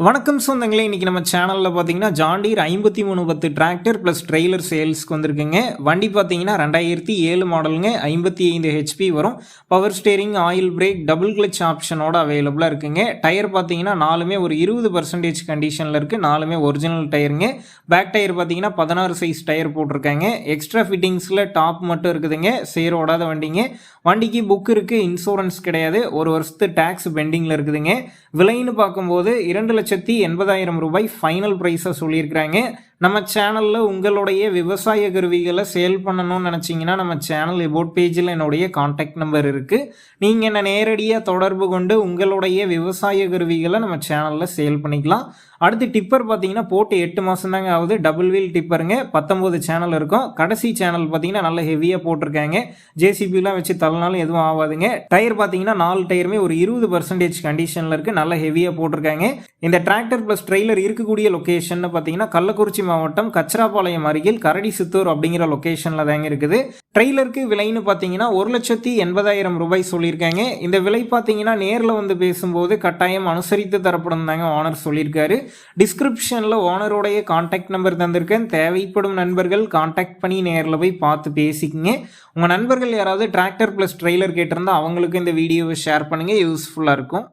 வணக்கம் சொந்தங்களே, இன்றைக்கி நம்ம சேனலில் பார்த்தீங்கன்னா John Deere 5310 tractor plus trailer சேல்ஸ்க்கு வந்திருக்குங்க. வண்டி பார்த்தீங்கன்னா 2007 மாடலுங்க. 55 ஹெச்பி வரும். Power steering, oil brake, double clutch ஆப்ஷனோட அவைலபிளாக இருக்குங்க. டயர் பார்த்தீங்கன்னா நாலுமே ஒரு 20% கண்டிஷனில் இருக்குது. நாலுமே ஒரிஜினல் டயருங்க. பேக் டயர் பார்த்தீங்கன்னா 16 சைஸ் டயர் போட்டிருக்காங்க. எக்ஸ்ட்ரா ஃபிட்டிங்ஸில் டாப் மட்டும் இருக்குதுங்க. சேர் ஓடாத வண்டிங்க. வண்டிக்கு புக் இருக்குது, இன்சூரன்ஸ் கிடையாது. ஒரு வருஷத்து டேக்ஸ் பெண்டிங்கில் இருக்குதுங்க. விலைன்னு பார்க்கும்போது 2,80,000 ரூபாய் ஃபைனல் ப்ரைஸாக சொல்லியிருக்கிறாங்க. நம்ம சேனலில் உங்களுடைய விவசாய கருவிகளை சேல் பண்ணணும்னு நினச்சிங்கன்னா நம்ம சேனல் எபோட் பேஜில் என்னுடைய கான்டாக்ட் நம்பர் இருக்குது. நீங்கள் என்னை நேரடியாக தொடர்பு கொண்டு உங்களுடைய விவசாய கருவிகளை நம்ம சேனலில் சேல் பண்ணிக்கலாம். அடுத்து டிப்பர் பார்த்தீங்கன்னா போட்டு 8 மாதம் தாங்க ஆகுது. Double wheel டிப்பருங்க. 19 சேனல் இருக்கும். கடைசி சேனல் பார்த்தீங்கன்னா நல்ல ஹெவியாக போட்டிருக்காங்க. ஜேசிபிலாம் வச்சு தள்ளினாலும் எதுவும் ஆகாதுங்க. டயர் பார்த்தீங்கன்னா 4 டயருமே ஒரு 20% கண்டிஷனில் இருக்குது. நல்ல ஹெவியாக போட்டிருக்காங்க. இந்த டிராக்டர் ப்ளஸ் ட்ரெய்லர் இருக்கக்கூடிய லொக்கேஷன் பார்த்தீங்கன்னா கள்ளக்குறிச்சி மாவட்டம் கச்சராபாளையம் அருகில் கரடி சித்தூர் அப்படிங்கிற லொக்கேஷனில் தாங்க இருக்குது. ட்ரெய்லருக்கு விலைன்னு பார்த்தீங்கன்னா 1,80,000 ரூபாய் சொல்லியிருக்காங்க. இந்த விலை பார்த்தீங்கன்னா நேரில் வந்து பேசும்போது கட்டாயம் அனுசரித்து தரப்படும் தாங்க ஓனர் சொல்லியிருக்காரு. டிஸ்கிரிப்ஷனில் ஓனருடைய கான்டாக்ட் நம்பர் தந்திருக்கேன். தேவைப்படும் நண்பர்கள் கான்டாக்ட் பண்ணி நேரில் போய் பார்த்து பேசிக்கங்க. உங்கள் நண்பர்கள் யாராவது டிராக்டர் ப்ளஸ் ட்ரெய்லர் கேட்டிருந்தா அவங்களுக்கு இந்த வீடியோவை ஷேர் பண்ணுங்கள். யூஸ்ஃபுல்லாக இருக்கும்.